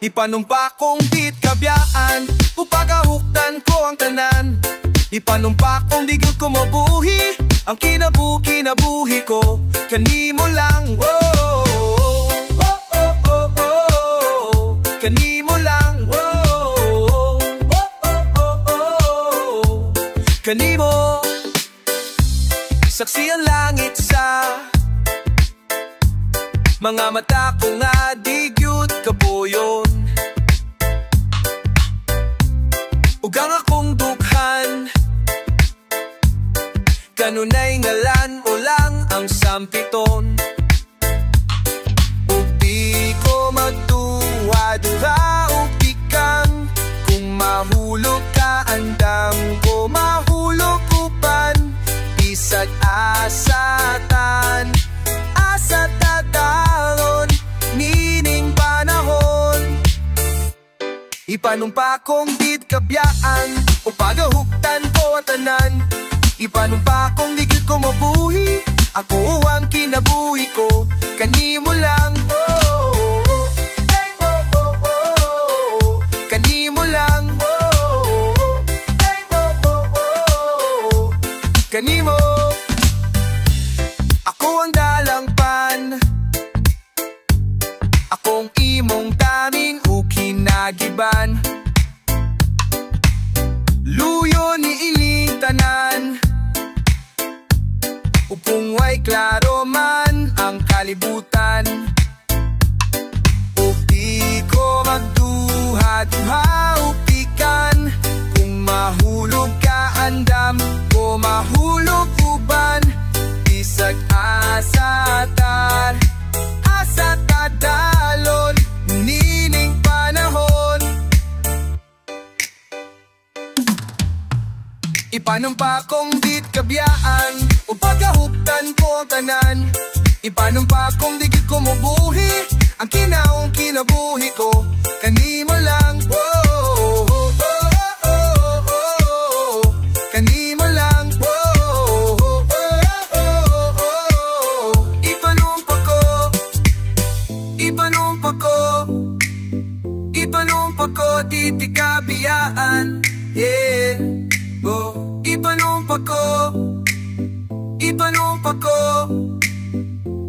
Ipanumpa kong beat kabyaan, upagahuktan ko ang tanan. Ipanumpa kong digil ko mabuhi, ang kinabuhi ko kanimo lang. Oh, oh, oh, oh, oh. Kanimo lang. Oh, oh, oh, oh, oh. Kanimo. Saksi ang langit sa mga mata ko nga digyud kapoyon. Ugang akong dukhan, kanunay ngalan o lang ang sampiton. Ug di ko magduha-duha ug ikang, kung mahulog ka andam ko mahulog upan. Bisag asatan, asatadalon, nining panahon. Ipanumpa kong beat kabyaan, upagahuktan ko ang tanan. Ipanumpa kong digil ko mabuhi, ako ang kinabuhi ko kanimo lang. Oh, oh, hey, oh, oh, oh. Kanimo lang. Oh, hey, oh, oh, oh. Kanimo. Ako ang dalangpan, akong imong daming ukinagiban. Luyo ni ining tanan, upong way klaro man ang kalibutan. Ug di ko magduha-duha ug ikan, kung mahulog ka andam ko mahulog uban. Bisag asatan, asatadalon, nining panahon. Ipanumpa kong beat kabyaan, upagahuktan ko ang tanan. Ipanumpa kong digid ko mabuhi, ang kinaong kinabuhi ko kanimo lang. Oh, oh, oh, oh, oh, oh. Kanimo lang. Oh, oh, oh, oh, oh. Ipanumpa ko, ipanumpa ko, ipanumpa ko, di kabiyaan. Yeah. Oh, ipanumpa ko, ipanumpa ko,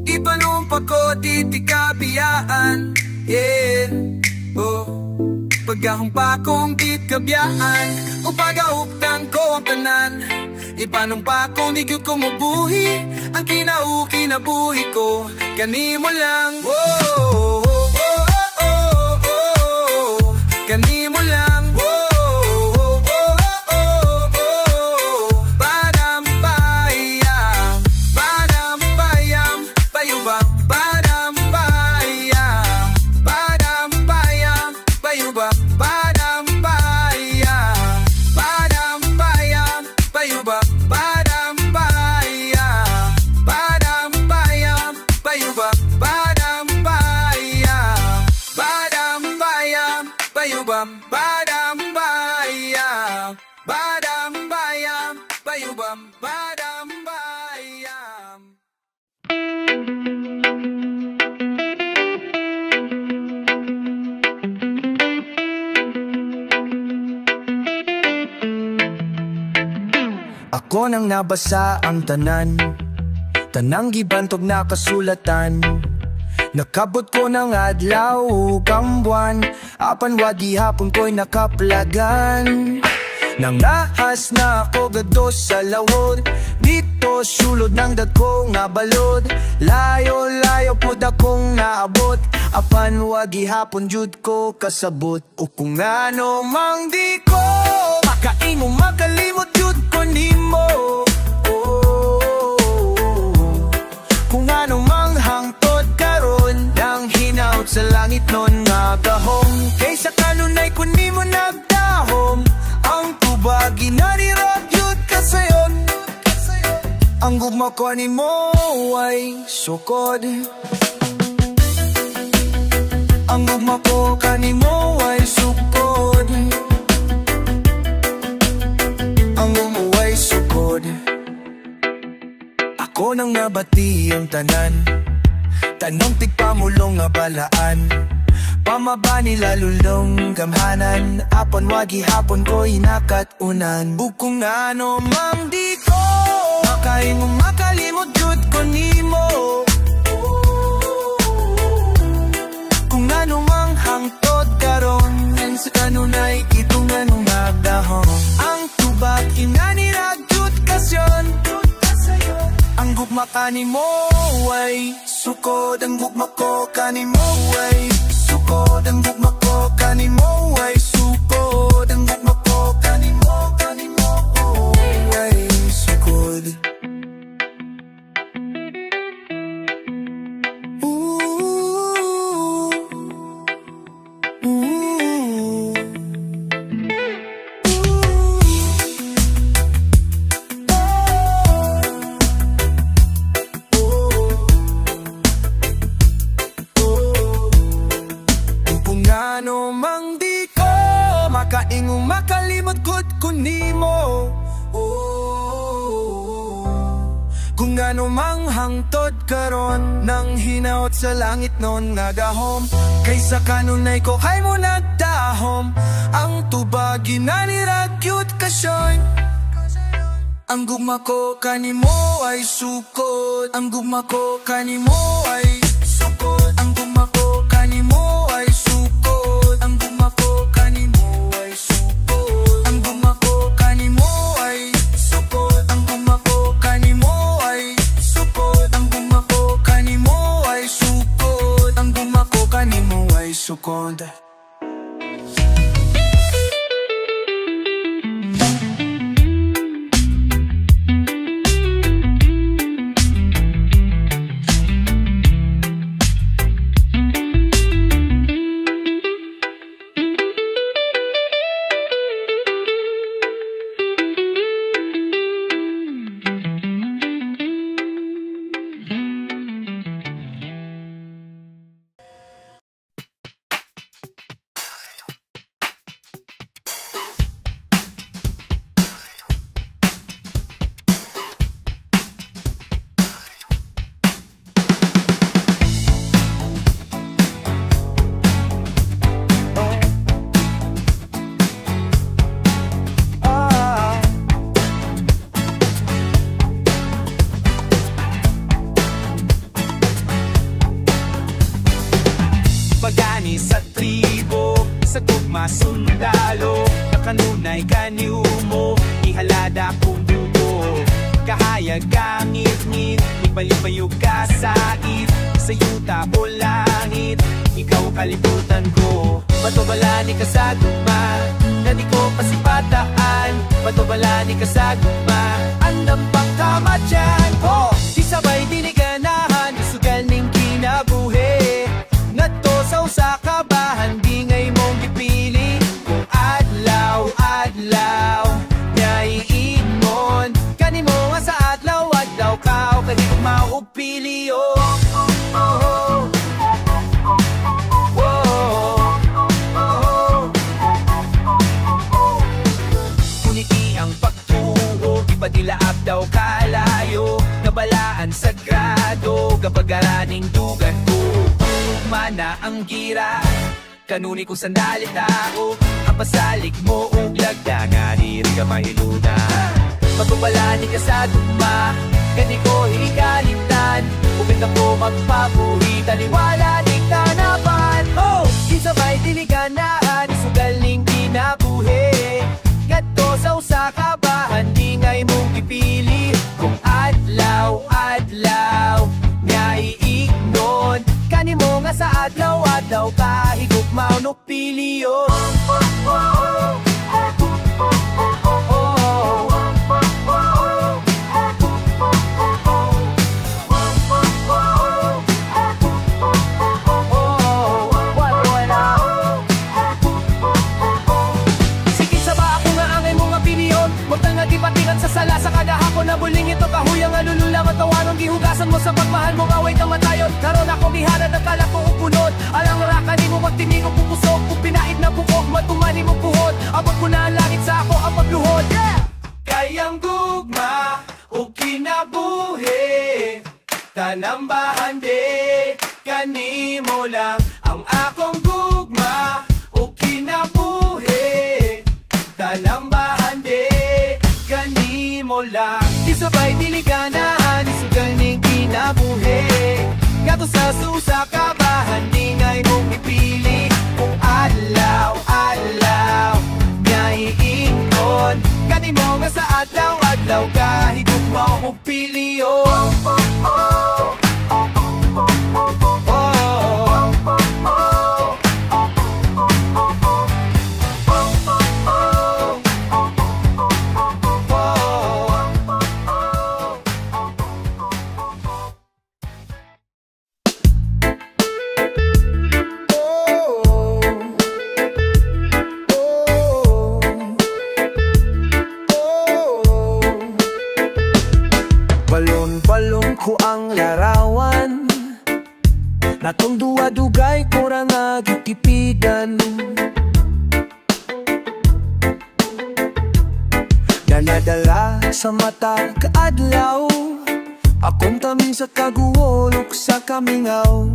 ipanumpa ko, di kabiyaan. Yeah. Oh, pagahumpa kong di kabiyaan, upagahuktan ko ang tanan. Ipanumpa kong di ko mabuhi, ang kinabuhi ko kanimo lang. Oh, oh, oh, oh, oh, oh. Kanimo lang. Ako nang nabasa ang tanan, tanang gibantog na kasulatan. Nakabot ko ng adlaw kang buwan, apan wadi hapon ko'y nakaplagan. Nang naas na ako gados sa lawod, dito sulod ng dako nga balod. Layo-layo po dakong naabot, apan wagi hapon jud ko kasabot. O kung ano mang di ko makaimo makalimot jud ko nimo. Kung ano mang hangtod karon, nang hinaut sa langit nun nga gahom. Kaysa kanunay kun nimo nagdahom, ang tubag ginanirag yun kasayon. Ang gugma ko nimo ay sukod, ang gugma ko kanimo ay sukod, ang gugma ay sukod. Ako nang nabati ang tanan, tanong tigpamulong nga balaan. Pamaba nila lulong gamhanan, apon wagi hapon ko inakat unan. Bukong ano mang di ko makaingong makalimot jud ko nimo. Kung ano mang hangtod karon, and sa kanunay itong anong nagdahon. Ang tubag inanirag jud kasyon, ang gugma kanimo ay sukod. Ang gugma ko kanimo ay sukod. Ang gugma ko kanimo ay sukod. Ang gugma ko kanimo ay sukod. Ano mang di ko makaingong makalimot gud ko nimo. Kung ano mang hangtod karon, nang hinaot sa langit non nga gahom. Kaysa kanunay ko kay mo nagdahom, ang tubag ginanirag yut kasyon. Ang gugma ko kanimo ay sukod. Ang gugma ko kanimo ay sukod. Ang gugma ko kanimo ay sukod. Ang gugma ko kanimo ay sukod. Ang gugma ko kanimo ay sukod. Ang gugma ko kanimo ay sukod. Ang gugma ko kanimo ay sukod. Ang gugma ko kanimo ay sukod. Pagani sa tribo, sa tugma sundalo, nakanunay kaniumo, ihalada kong dugo. Kahayag kang ngit-ngit, ipalibayog ka sa it, sa yuta o langit, ikaw kalibutan ko. Matubalani ka sa tugma, na di ko pasipataan. Matubalani ka sa tugma, andam pang kama dyan. Oh, di sabay diniganahan, isugal ning kinabuhi. Ngadto sa usa ka bahan, di ngay mong gipili. Kung adlaw, naiingon kanimo nga sa adlaw ka, o kadi kong maupili. Kuniti ang pagtuo, ipadilaap daw kalayo, nabalaan sa grado, kapag-araning dugan ko. Mana ang gira, kanuni ko sandali tao, ang pasalig mo uglag na nga diri ka mahiluna. Pagkubalani ka sa tugma, gani ko hikalimtan, upin ko magpapuhitan, iwala di tanapan. Oh, isabay diliganaan, sugal ning kinabuhi. Ngadto sa usa ka bahan, di ngay mong ipili. Kung adlaw, nga iignon kanimo nga sa adlaw ka, higugmaw no piliyo. Sige sa ba ako nga angay mong opinion, magtang nga gipatingan sa sala sa kada hapon na buling ito kahuyang alululang at tawanong gihugasan mo sa pagmahal mo away kang matayon. Karon ako bihara ng kala ko upunod, alang raka ni mo magtinig ang pupusok, kung pinait na bukog matumani mo puhod, abot ko na ang langit sa ako ang pagluhod. Yeah! Kayang gugma o kinabuhi, tanambahan di kanimo lang ang akong mo lang. Isabay diliganahan, isugal ning kinabuhi. Gato sa susa kabahan, di ngay mong ipili. Kung adlaw-adlaw nga iingon, gani mo nga sa adlaw-adlaw kahit kung mo pili. Balon-balon ko ang larawan, natong duwa-dugay ko ra nga gitipigan. Dala-dala sa mata kaadlaw, akong tamin sa kaguolok sa kamingaw.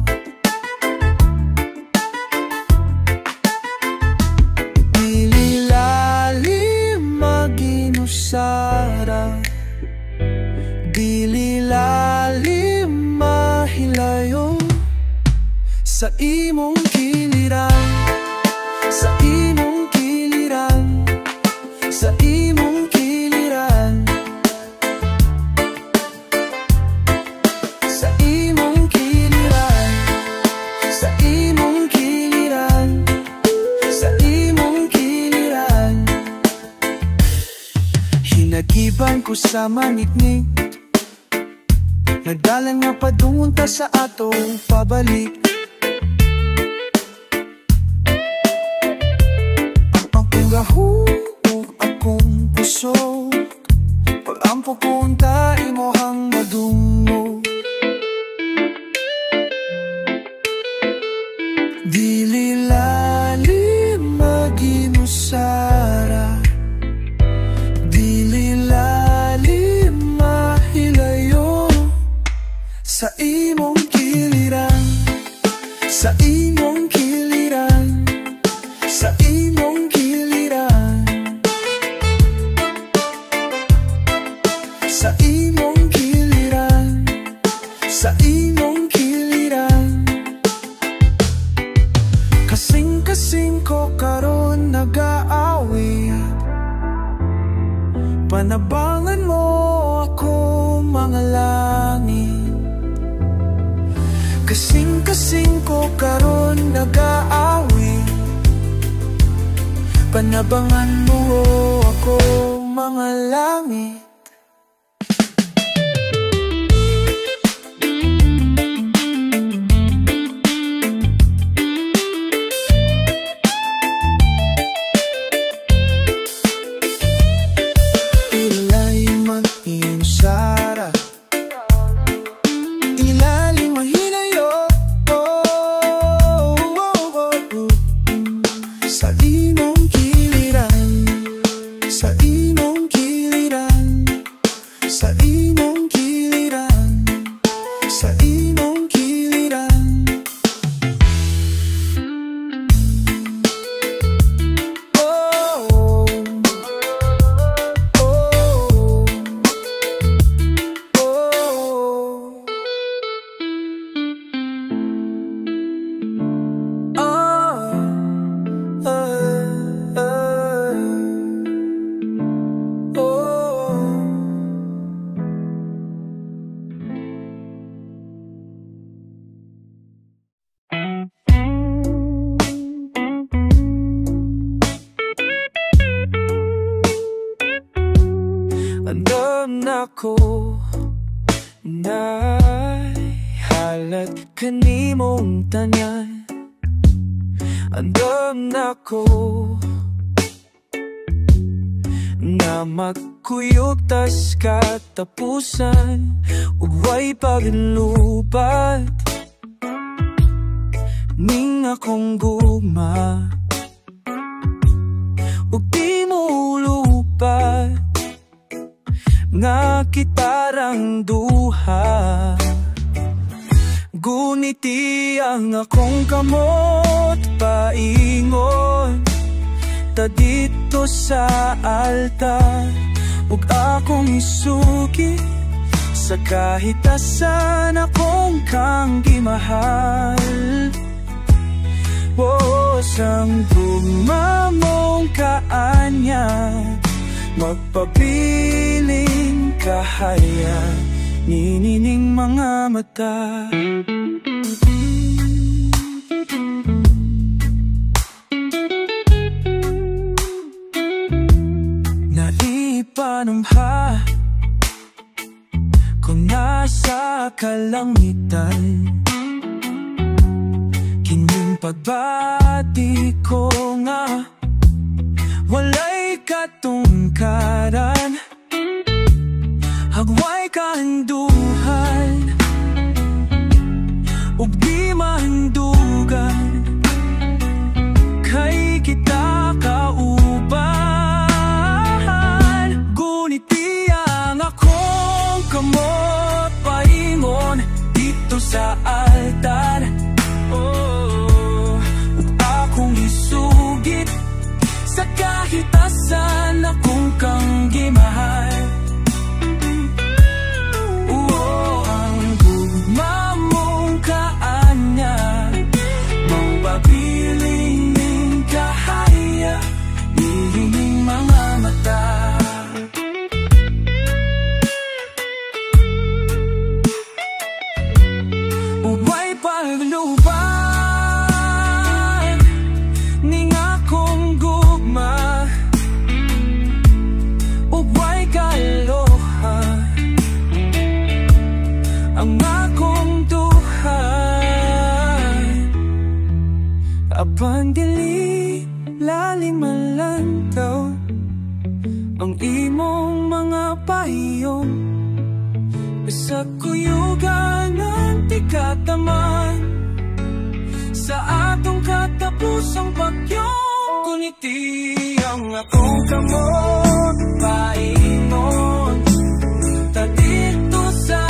Dili lalim maginusara, dili lalim mahilayo sa imong kiliran, sa imong kiliran, sa imong kiliran, sa imong kiliran, sa imong kiliran, sa imong kiliran. Hinagiban ko sa manitnig, nagdalan nga padunta sa atong pabalik. Ang gahug akong puso, pag-ampo kong tayo mo hang madungo. Dili lalim maginusara, dili lalim mahilayo sa imong kiliran, sa imong kiliran, sa imong kiliran, sa imong kiliran, sa imong kiliran. Kasing-kasing ko karon nag-aawi, panabangan mo ako mga langit. Kasing-kasing ko karon nag-aawi, panabangan mo ako mga langit. Andam na ko na halat kanimong tanan. Andam na ko na magkuyog tas katapusan, ug way paginlupat ning akong gugma, ug di mo lupat nga kitarang duha. Guniti ang akong kamot paingon ta dito sa altar, ug akong isugi sa kahit asan akong kang gimahal. Sang tugma mong kaanya, magpabiling kahaya, ninining mga mata. Naipanumha kung nasa kalangitan, kining pagbati ko nga walay katungkaran, hagway kahanduhan ug di mahandugan, kay kita kauban. Gunit iyang akong kamot paingon dito sa altar, akong isugit sa kahit asan akong kang gimahal. Ang gugma mong kaanya, mapabiling kahaya, nililing mga mata. Ubay pagluban ning akong gugma, ubay kaloha ang akong duhan. Apan dili lalim malantaw ang imong mga pahiyong, sa kuyugan ang tikataman sa atong katapusang pagyong. Kuniti ang akong kamot paingon ta dito sa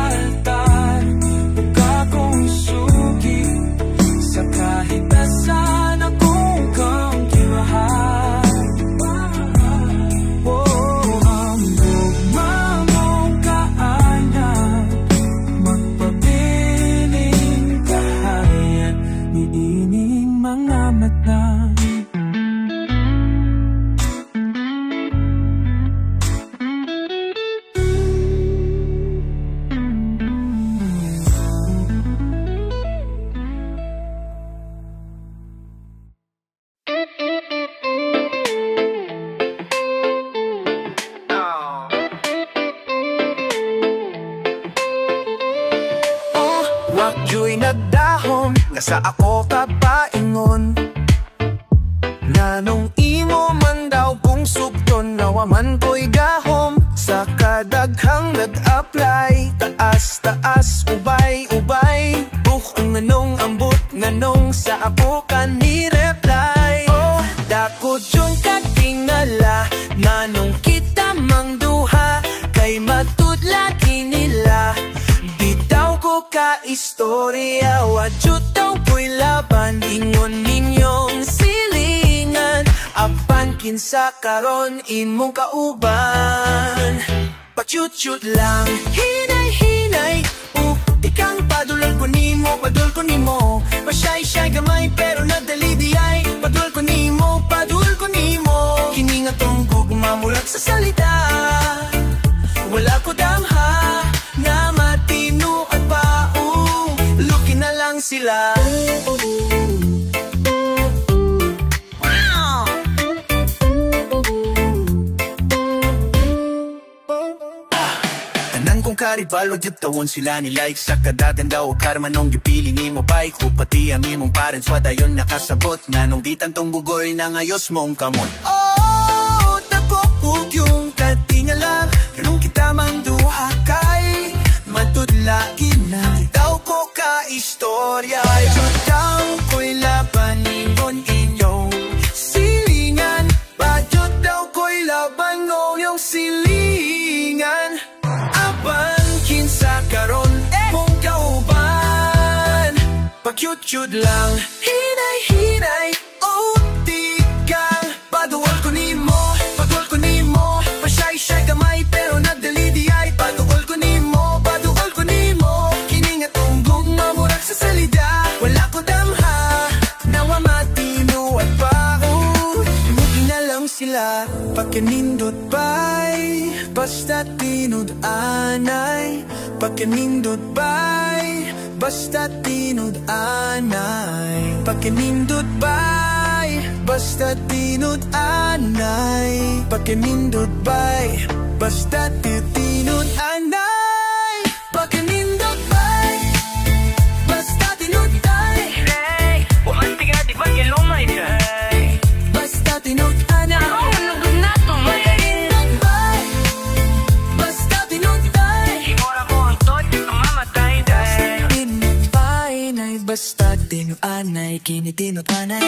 altar, ug akong sugi sa kahit asan akong kang gimahal. Ang gugma mong kaanya, magpabiling kahaya, niining mga mata. Wakyo'y nagdahom nga sa ako kapaingon, nanong imo man daw kung sugton, nawaman ko'y gahom sa kadaghang nag-apply. Taas-taas, ubay-ubay, ang nganong ambot, nganong sa ako ka ni-reply. Dako dyan katingala, nanong kita mang duha, kay matudla kinila. Bitaw ko ka istorya, wadyot daw ko'y laban, ingon ninyong silingan, apan kinsa karon imong kauban. Pachuchut lang, hinay-hinay, ikang padulol ko nimo, padul ko nimo. Pasyay-syay gamay pero nadali diay, padul ko nimo, padul ko nimo. Kini nga tong gugma mulat sa salita, wala ko damha na matino at paong, lukin na lang sila. Tanan kong karibal, wadyot tawon sila ni like sa kadaten daw karma nung gipili ni mo bike, ko pati ang imong parents wadayon nakasabot, nanong di tantong bugoy na ngayos mong kamot. Tapok yung katingala, ganun kita mang duha kay matudla kinay. Daw ko ka istorya, judang ko'y laban, ingon inyong silingan. Badyot daw ko'y laban, yung silingan. Apan kinsa karon mong kauban, pakyut-kyut lang, hinay-hinay, di kang paduwal ko nimo, pasyay-syay tinud-anay, pagkanindot bay, basta tinud-anay. Pagkanindot bay, basta tinud-anay. Pagkanindot bay, basta tinud-anay. Pagkanindot bay, basta tinud-anay. Umanti ka di pagkalumay day. Basta tinud-anay. Nagod na to Pagkanindot bay, basta tinud-anay. Imora mo ang tot, mamatay day. Tinut-bay, nay basta tinud-anay, kinitinut-anay.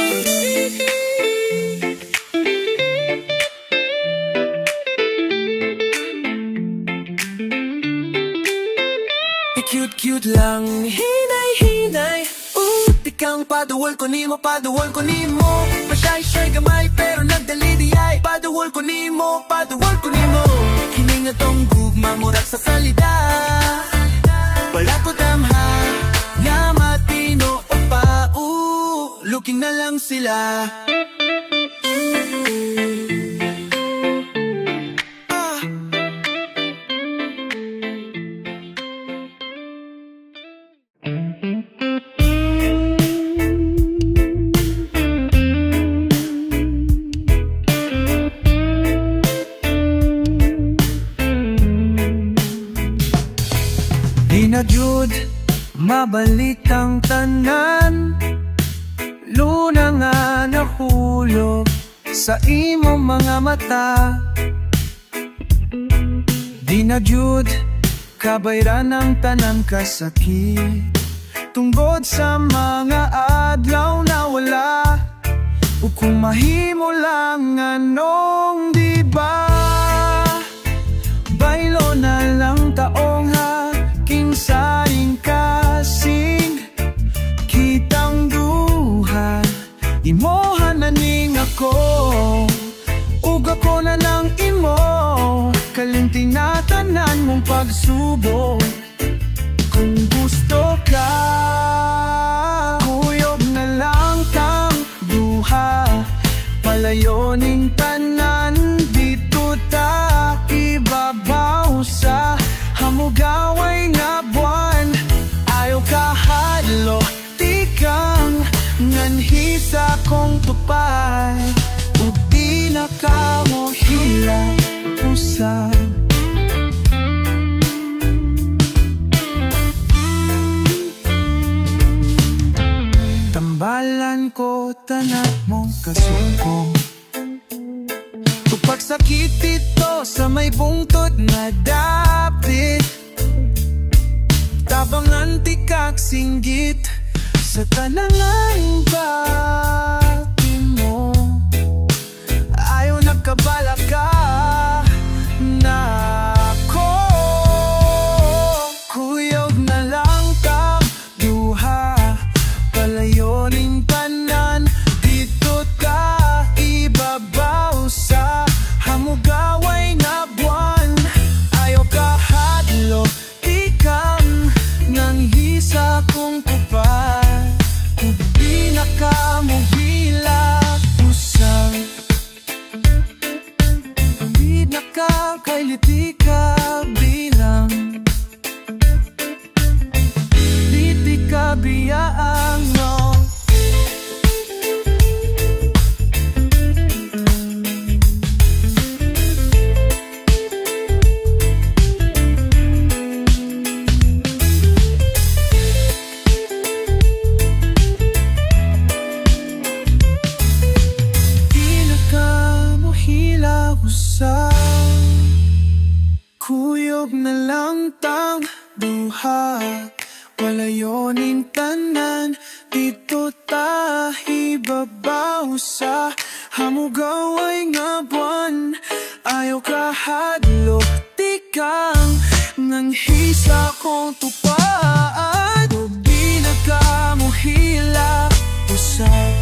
Cute lang, hinay-hinay. Tikang paduwal ko nimo, paduwal ko nimo. Masyay-syay gamay pero nagdalidiyay. Paduwal ko nimo, paduwal ko nimo. Hininga tong gugma murak sa salida. Wala ko damha, nga matino o pa. Looking na lang sila. Di na jud mabalik ang tanan, luna nga nahulog sa imong mga mata. Di na jud kabayran ang tanan kasakit, tungod sa mga adlaw na wala. O kung mahimo lang anong di ba, baylo na lang taong kinsaing kasing kitang duha. Imohan na ning ako, uga ko na ng imo. Kalinting na tanan mong pagsubok. Kung gusto ka, kuyog na lang tang duha. Palayo ning tanan, dito ta ibabaw sa hamugaway nga buwan. Ayaw kahadlo, tikang nganhi sa kong tupay. O di na ka mo hilang usap. Tambalan ko tanat mong kasumpong. Tupagsakit ito sa may bungtod na dapit. Tabangan tikak singgit sa tanangang bati mo. Ayaw nakabala ka na ako. Kuyog na lang kang duha. Palayo ning tanan, dito ta ibabaw sa hamugaway na buwan. Ayaw kahadlo, ikang nanghisa kong kupal. Kung di na ka mo hilak usang, di na ka kailiti ka bilang. Di ka biyaang no. Kuyog na lang tang duha. Palayonin tanan, dito ta ibabaw sa hamugaway nga buwan. Ayaw kahadlo, tikang nanghisa kong tupad. O di na ka mo hilak usap.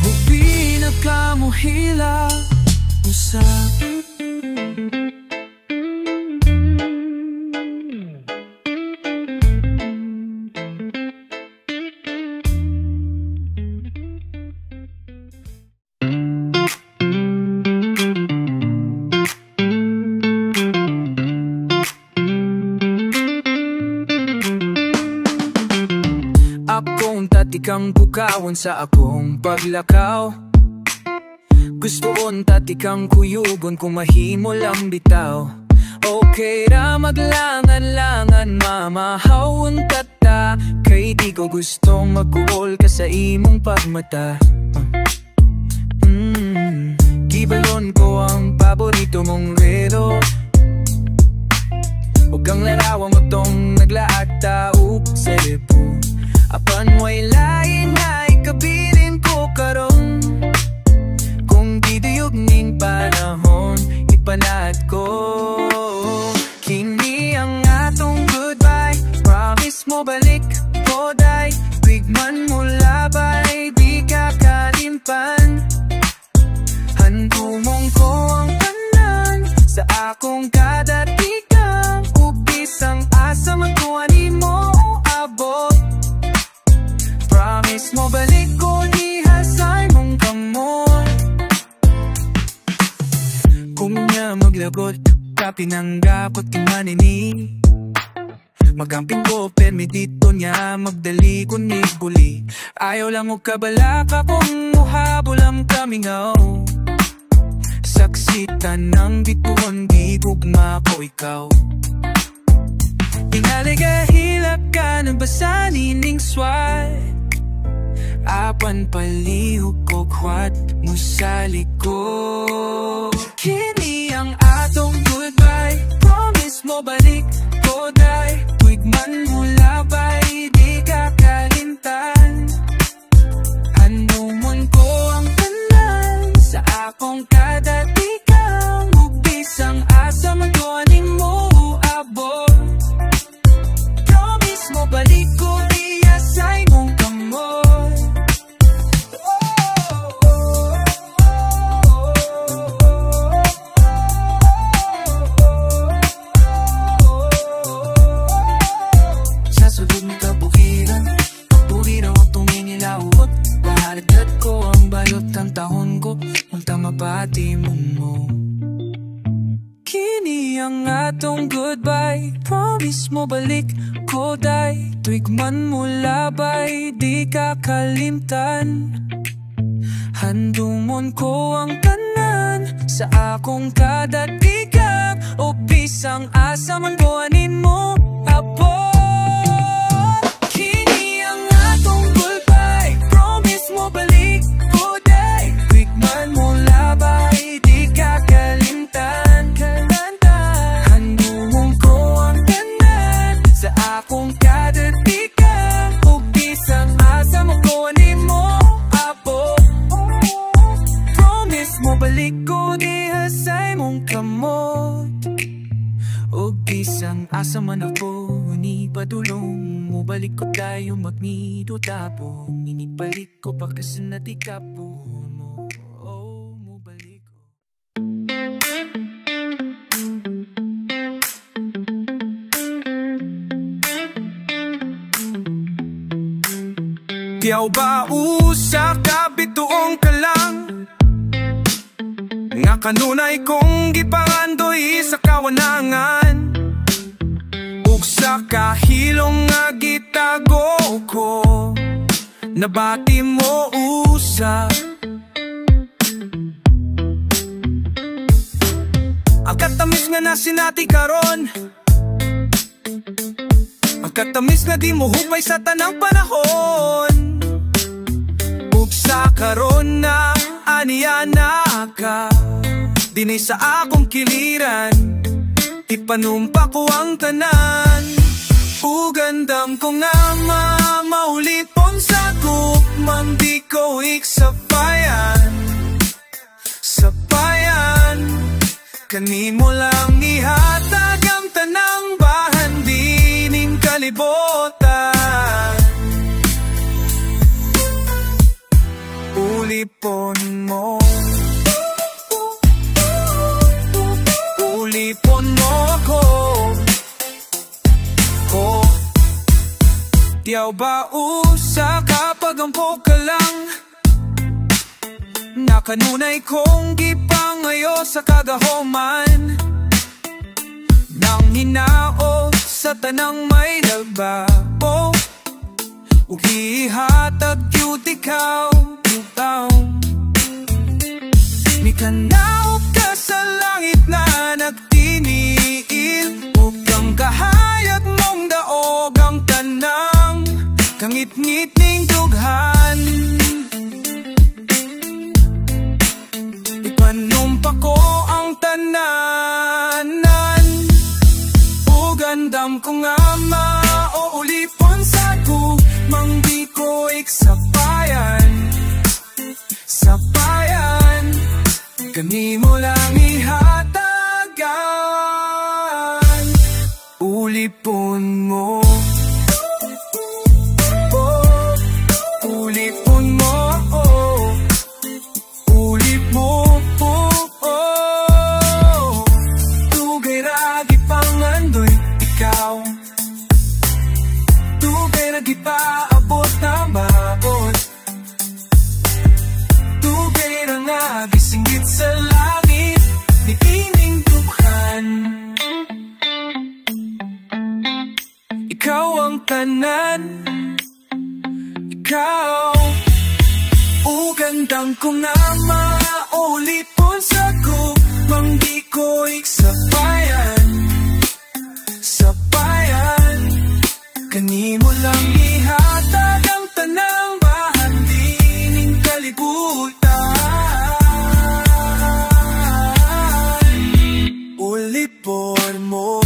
O di na ka mo hilak usap. ikang bukawon sa akong paglakaw. Gusto unta ikang kuyugon kung mahimo lang bitaw. Okay ra maglangan-langan mamahawon tata, kay di ko gustong magkuhol ka sa imong pagmata. Gibalon ko ang paborito mong rero, huwag kang larawan mo tong naglaag taog sa lipo. Apan mo'y lain na ikabilin ko karon, kung diduyog ning panahon ipanad ko. Kini ang atong goodbye, promise mo balik ko day. Bigman mo labay, di ka kalimpan. Handumong ko ang tanan sa akong kadatikang upis ang asa magkuhanin mo abot. Promise mo balik ko, di hasay mong kamot. Kung niya maglabot, kapinanggapot kimanini. Magamping ko, permi dito niya magdali kunig buli. Ayaw lang o kabala ka kung muhabol ang kamingaw. Saksitan ng bituon, di gugma ko ikaw. Ingaliga hilak ka ng basanin ning swat. Apan palihog ko kwat mo sa likod. Kini ang atong goodbye, promise mo balik ko day. Tuwig man mo labay, di ka kalintan. Hanumon ko ang tanan sa akong kadatikang upis ang asa magkuhanin mo abot. Promise mo balik ko, di asay mong kamot. Tahon ko, unta mabati mo mo. Kini ang atong goodbye, promise mo balik ko day. Tuwig man mo labay, di ka kalimtan. Handumon ko ang tanan sa akong kadatikang upis ang asa man kuhanin mo abot. Kini ang atong goodbye, promise mo balik ko day. Man mo labay, di ka kalimtan. Handumong ko ang tanan sa akong kadatikang upis ang asa mo kuhanin mo abot. Promise mo balik ko, di hasay mong kamot. Upis ang asa man ako, ni padulong mo balik ko tayo magnido tapong. Inibalik ko pa kasi natikapon. Diyaw ba usa ka bituong ka lang, nga kanunay kong gipangandoy sa kawanangan. Ug sa kahilong nga gitago ko, nabati mo usa. Ang katamis nga nasinati karon, ang katamis nga di mo hupay sa tanang panahon. Ug sa karon na aniya na ka, dinay sa akong kiliran, ipanumpa ko ang tanan. Ugandam ko nga maulipon sa gukmang di ko iksapayan. Sapayan, kanimo lang ihatag ang tanang bahan, di ning kalibotan. Ulipon mo, ulipon mo ako. Diyaw ba usa kapag ampo ka lang, nakanunay kong gipangayo sa kagahoman. Nang hinao sa tanang may nagbago, ug ihatag gyud ikaw utaw. Mikanaog ka sa langit na nagtiniil, ug ang kahayag mong daog ang tanang kangit-ngit ning dughan. Ipanumpa ko ang tananan, ugandam ko nga mauulipon sa gugmang di ko iksapayan. Sapayan, kanimo lang ihatagan, ulipon mo. Paabot na maabot, tugay na nga gisingit sa langit ni kining dukhan. Ikaw ang tanan, ikaw ugandang ko nga maulipon sa gugmang di ko iksapayan. Sapayan, kanimo lang ihatag ang tanang bahandining kalibutan. Ulipon mo,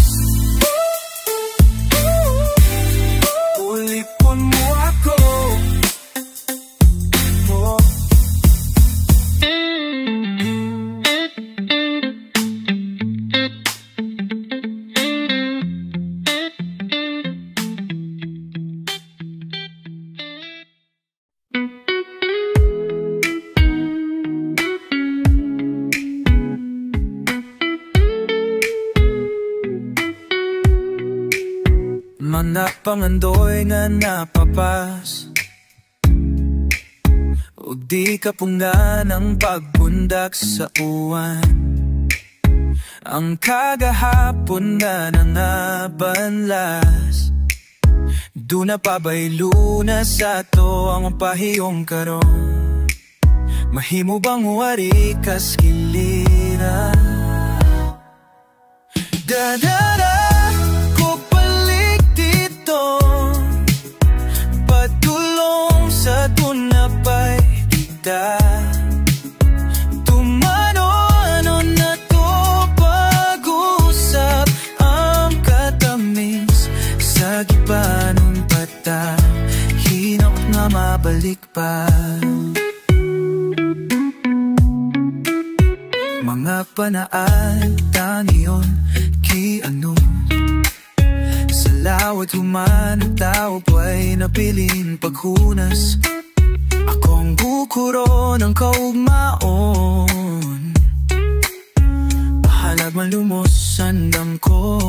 ulipon mo ako. Manapangandoy nga napapas, ug di kapungan ang pagpundak sa uwan. Ang kagahapon nga nangabanlas, duna pabaylo na sa to ang pahiyong karon. Mahimo bang wari kas kilira? Da-da-da, patulong sa tunapay kita. Tumano na to pag-usap ang katamis sa gibanong pata, hinok na mabalik pa. Mga panaan taniyon ki ano, lawat human ang tao pa'y napilin paghunas. Akong bukuro ng kaugmaon, bahalag man lumos sandam ko.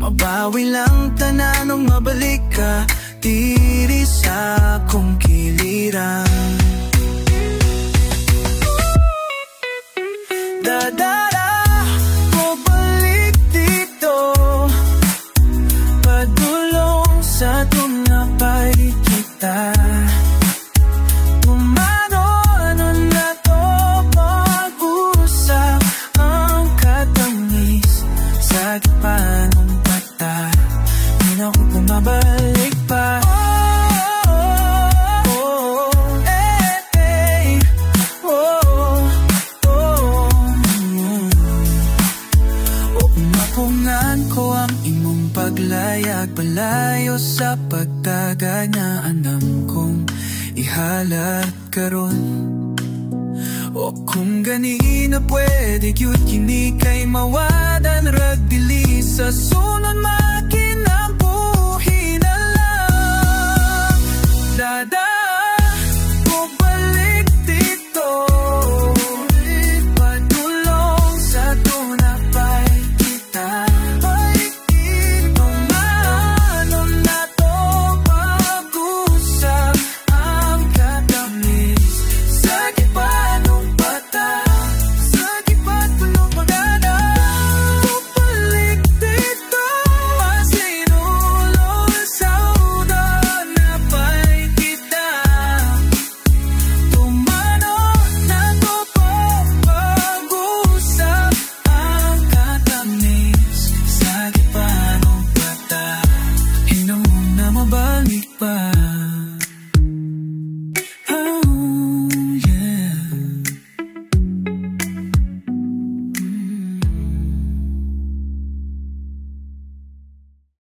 Mabawi lang tananong mabalik ka diri sa akong kiliran. Da-da-da, padulong sa tunapay kita. Tumano na to pag-usap ang katamis sa gibanong pata, di na ko bumabalik pa. Paglayag palayo sa pagkaganyaan ng kong ihalat karon. O kung ganina pwede yun kini kay mawadan ragdili sa sunod